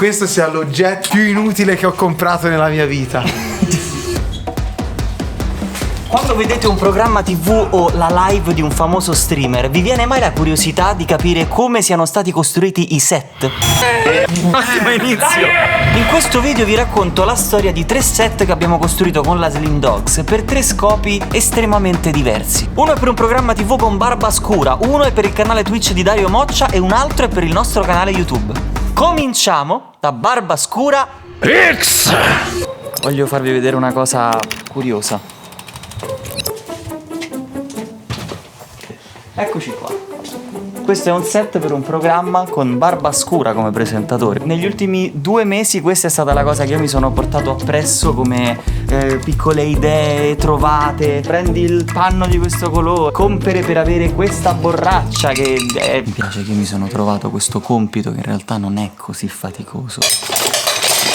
questo sia l'oggetto più inutile che ho comprato nella mia vita. Quando vedete un programma TV o la live di un famoso streamer, vi viene mai la curiosità di capire come siano stati costruiti i set? Ottimo inizio! In questo video vi racconto la storia di 3 set che abbiamo costruito con la Slim Dogs per 3 scopi estremamente diversi. Uno è per un programma TV con barba scura, uno è per il canale Twitch di Dario Moccia e un altro è per il nostro canale YouTube. Cominciamo da Barba Scura X! Voglio farvi vedere una cosa curiosa. Eccoci qua. Questo è un set per un programma con Barba Scura come presentatore. Negli ultimi 2 mesi questa è stata la cosa che io mi sono portato appresso come piccole idee trovate. Prendi il panno di questo colore, compere per avere questa borraccia che mi piace che mi sono trovato questo compito che in realtà non è così faticoso.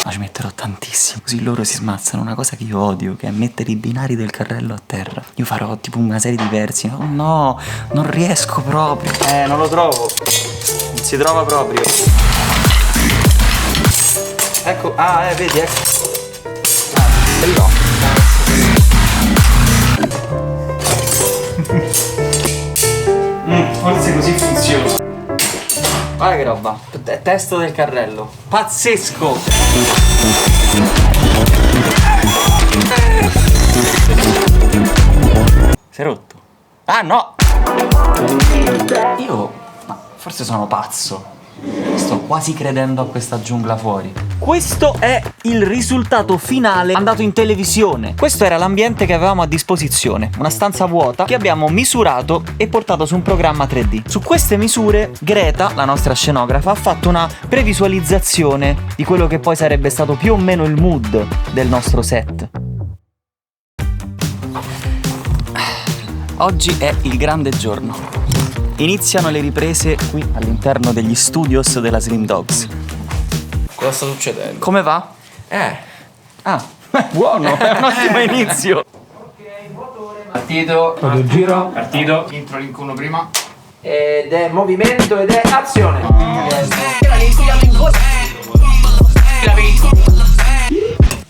Ma ci metterò tantissimo, così loro si smazzano una cosa che io odio, che è mettere i binari del carrello a terra. Io farò tipo una serie di versi. Oh no, non riesco proprio. Non lo trovo. Non si trova proprio. Ecco, vedi, ecco. Ce l'ho. Forse così funziona. Guarda che roba, testo del carrello. Pazzesco! Si è rotto. Ah no! Ma forse sono pazzo. Sto quasi credendo a questa giungla fuori. Questo è il risultato finale andato in televisione. Questo era l'ambiente che avevamo a disposizione. Una stanza vuota che abbiamo misurato e portato su un programma 3D. Su queste misure Greta, la nostra scenografa, ha fatto una previsualizzazione di quello che poi sarebbe stato più o meno il mood del nostro set. Oggi è il grande giorno. Iniziano le riprese qui all'interno degli studios della Slim Dogs. Cosa sta succedendo? Come va? Buono, è un ottimo inizio. Ok, motore. Partito. Vado il giro. Partito. Intro link 1 prima. Ed è movimento ed è azione.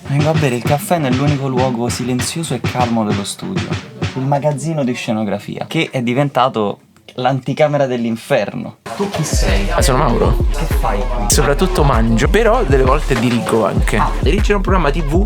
Vengo a bere il caffè nell'unico luogo silenzioso e calmo dello studio. Il magazzino di scenografia, che è diventato l'anticamera dell'inferno. Tu chi sei? Sono Mauro. Che fai qui? Soprattutto mangio, però delle volte dirigo anche. Dirigere un programma TV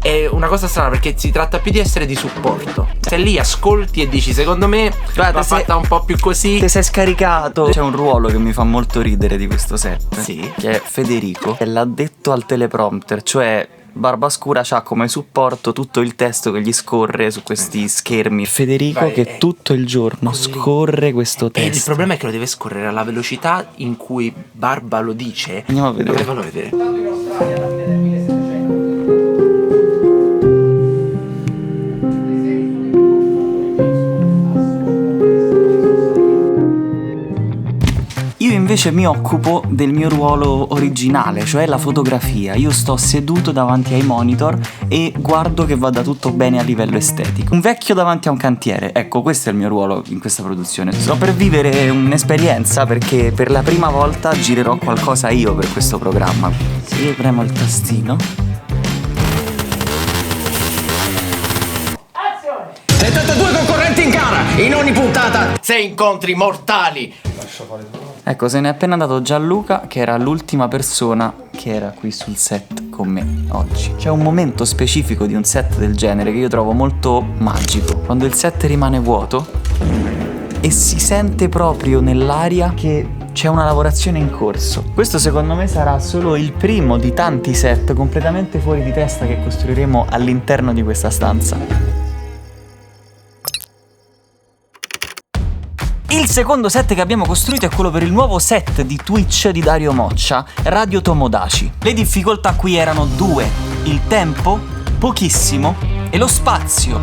è una cosa strana perché si tratta più di essere di supporto. Se lì ascolti e dici secondo me va fatta un po' più così. Ti sei scaricato. C'è un ruolo che mi fa molto ridere di questo set. Sì. Che è Federico, che l'ha detto al teleprompter, cioè Barba Scura c'ha come supporto tutto il testo che gli scorre su questi schermi. Federico che tutto il giorno scorre questo testo. E il problema è che lo deve scorrere alla velocità in cui Barba lo dice. Andiamo a vedere. Fallo vedere. Io invece mi occupo del mio ruolo originale, cioè la fotografia. Io sto seduto davanti ai monitor e guardo che vada tutto bene a livello estetico. Un vecchio davanti a un cantiere, ecco, questo è il mio ruolo in questa produzione. Sto per vivere un'esperienza perché per la prima volta girerò qualcosa io per questo programma. Se io premo il tastino... 72 concorrenti in gara, in ogni puntata 6 incontri mortali. Ecco, se n'è appena andato Gianluca, che era l'ultima persona che era qui sul set con me oggi. C'è un momento specifico di un set del genere che io trovo molto magico. Quando il set rimane vuoto e si sente proprio nell'aria che c'è una lavorazione in corso. Questo secondo me sarà solo il primo di tanti set completamente fuori di testa che costruiremo all'interno di questa stanza. Il secondo set che abbiamo costruito è quello per il nuovo set di Twitch di Dario Moccia, Radio Tomodachi. Le difficoltà qui erano 2: il tempo, pochissimo, e lo spazio,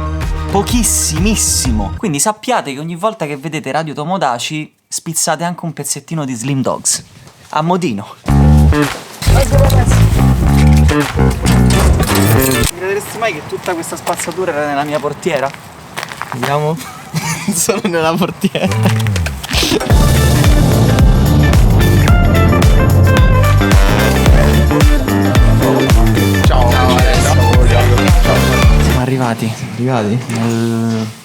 pochissimissimo. Quindi sappiate che ogni volta che vedete Radio Tomodachi spizzate anche un pezzettino di Slim Dogs. A modino. Crederesti mai che tutta questa spazzatura era nella mia portiera? Vediamo. Sono nella portiera. arrivati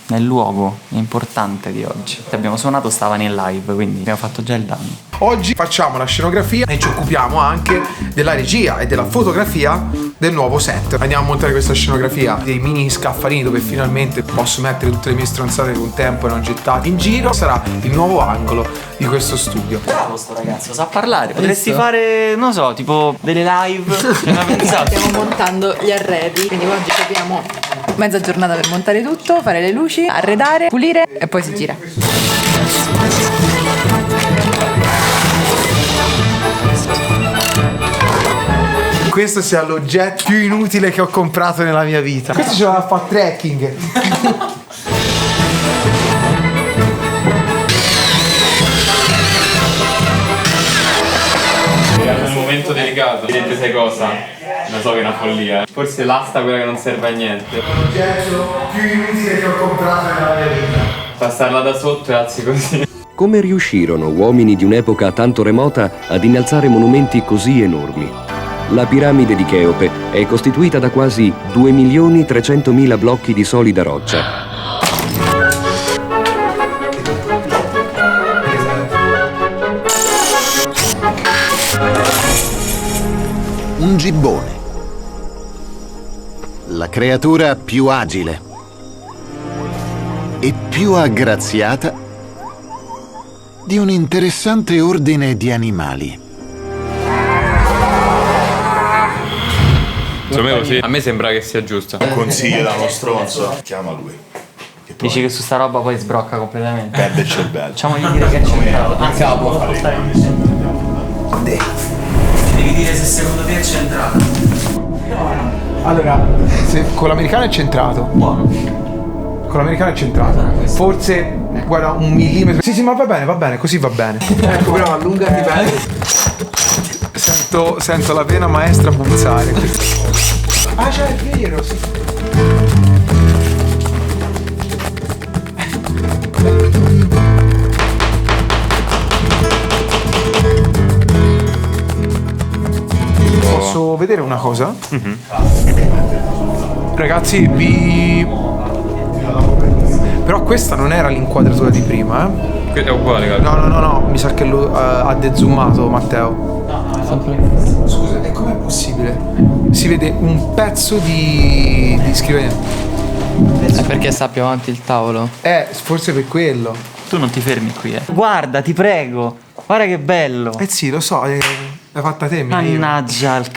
nel luogo importante di oggi. Abbiamo suonato, stavano in live, quindi abbiamo fatto già il danno. Oggi facciamo la scenografia e ci occupiamo anche della regia e della fotografia del nuovo set. Andiamo a montare questa scenografia, dei mini scaffalini dove finalmente posso mettere tutte le mie stronzate con tempo e non gettate in giro. Sarà il nuovo angolo di questo studio. Bravo sto ragazzo, sa parlare. Potresti fare, non so, tipo delle live. Ce l'ha pensato. Stiamo montando gli arredi, quindi oggi abbiamo mezza giornata per montare tutto, fare le luci, arredare, pulire e poi si gira. Questo sia l'oggetto più inutile che ho comprato nella mia vita. Questo ce l'ha fa trekking. È un momento delicato. Direte sai cosa? Lo so che è una follia. Forse l'asta quella che non serve a niente. L'oggetto più inutile che ho comprato nella mia vita. Passarla da sotto e alzi così. Come riuscirono uomini di un'epoca tanto remota ad innalzare monumenti così enormi? La piramide di Cheope è costituita da quasi 2.300.000 blocchi di solida roccia. Un gibbone. La creatura più agile e più aggraziata di un interessante ordine di animali. Secondo me così. A me sembra che sia giusto. Consiglio da uno stronzo. Chiama lui. Che poi Dici che su sta roba poi sbrocca completamente. perde il cervello. Facciamogli dire che è centrato. Anzi, Capo. ci devi dire se secondo te è centrato. Allora, con l'americano è centrato. Buono. Con l'americano è centrato. Forse, guarda, 1 millimetro. Sì, ma va bene, così va bene. Ecco, però allungati bene. Sento la vena maestra punzare. Ah, già, è vero, sì. Posso vedere una cosa? Ragazzi, però questa non era l'inquadratura di prima, eh? È uguale, guarda. No, mi sa che lo ha dezoomato Matteo. Scusa, e com'è possibile? Si vede un pezzo di scrivania. È perché sta più avanti il tavolo. Forse per quello. Tu non ti fermi qui, eh. Guarda, ti prego. Guarda che bello. Sì, lo so, l'hai fatta te, Mannaggia il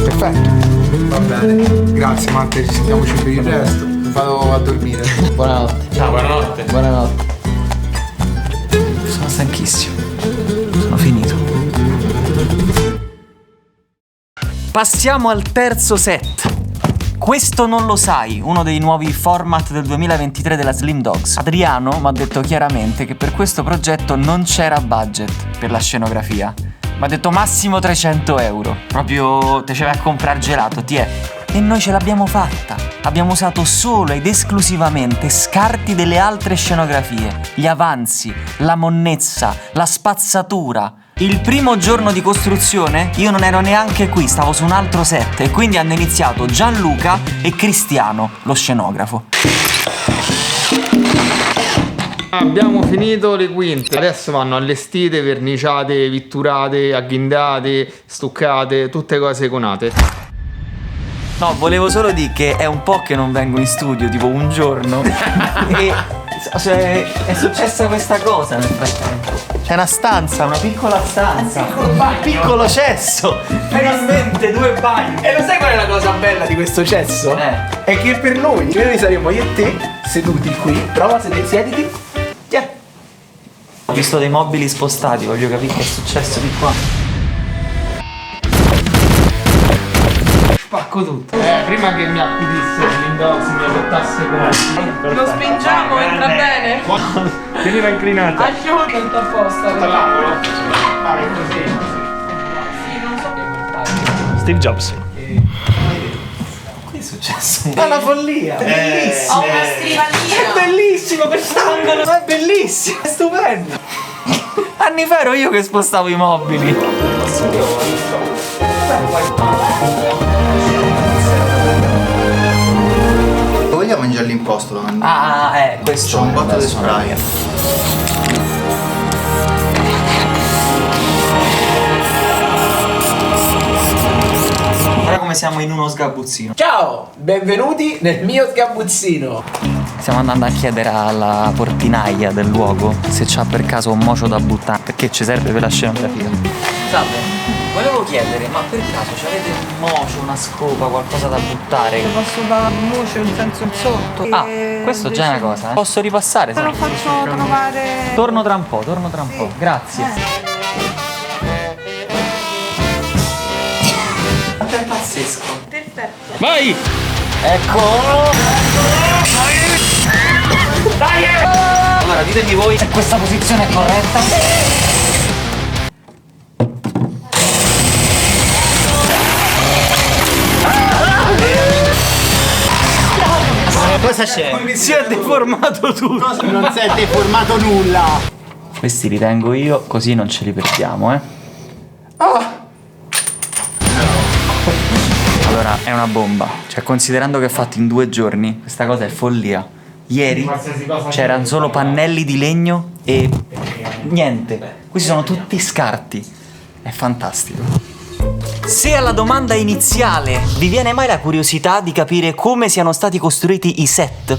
Perfetto. Va bene. Grazie Matteo, ci sentiamo per il resto. Vado a dormire. Buonanotte. Ciao, buonanotte. Buonanotte. Sono stanchissimo. Sono finito. Passiamo al terzo set. Questo non lo sai, uno dei nuovi format del 2023 della Slim Dogs. Adriano mi ha detto chiaramente che per questo progetto non c'era budget per la scenografia. Mi ha detto massimo 300 euro. Proprio te ce vai a comprare gelato, ti è. E noi ce l'abbiamo fatta. Abbiamo usato solo ed esclusivamente scarti delle altre scenografie. Gli avanzi, la monnezza, la spazzatura. Il primo giorno di costruzione io non ero neanche qui, stavo su un altro set e quindi hanno iniziato Gianluca e Cristiano, lo scenografo. Abbiamo finito le quinte. Adesso vanno allestite, verniciate, pitturate, agghindate, stuccate, tutte cose conate. No, volevo solo dire che è un po' che non vengo in studio, tipo un giorno. E cioè, è successa questa cosa nel frattempo. C'è una stanza, una piccola stanza. Un piccolo cesso. Finalmente 2 bagni. E lo sai qual è la cosa bella di questo cesso? È che per noi saremo io e te seduti qui. Prova, siediti. Yeah. Ho visto dei mobili spostati, voglio capire che è successo di qua. Spacco tutto. Prima che mi accudisse l'Indox, mi adottasse come. Lo spingiamo, entra bene. Veniva inclinata. Asciutto, tutto a posto. All'angolo. Sì, non so che portare. Steve Jobs. Che è successo? È una follia. È bellissimo. Ho una scrivania. È bellissimo quest'angolo. È bellissimo. È stupendo. Anni fa ero io che spostavo i mobili. all'imposto lavandino. Questo c'ho un botto di spray. Guarda come siamo in uno sgabuzzino. Ciao, benvenuti nel mio sgabuzzino. Stiamo andando a chiedere alla portinaia del luogo se c'ha per caso un mocio da buttare, perché ci serve per la scenografia. Salve, volevo chiedere, ma per caso c'avete un mocio, una scopa, qualcosa da buttare? Posso dare un voce, un senso sotto. Questo già è una cosa, eh? Posso ripassare? Te lo faccio trovare. Torno tra un po'. Grazie. È pazzesco. Perfetto. Vai! Ecco! Dai! Allora ditemi voi se questa posizione è corretta. Cosa c'è? Si è deformato tutto. Non si è deformato nulla. Questi li tengo io, così non ce li perdiamo, Allora, è una bomba. Cioè, considerando che è fatto in 2 giorni, questa cosa è follia. Ieri c'erano solo pannelli di legno e niente. Questi sono tutti scarti. È fantastico. Se alla domanda iniziale vi viene mai la curiosità di capire come siano stati costruiti i set,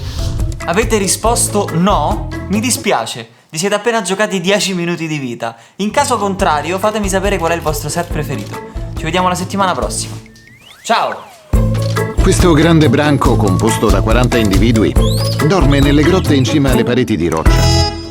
avete risposto no, mi dispiace. Vi siete appena giocati 10 minuti di vita. In caso contrario, fatemi sapere qual è il vostro set preferito. Ci vediamo la settimana prossima. Ciao! Questo grande branco, composto da 40 individui, dorme nelle grotte in cima alle pareti di roccia.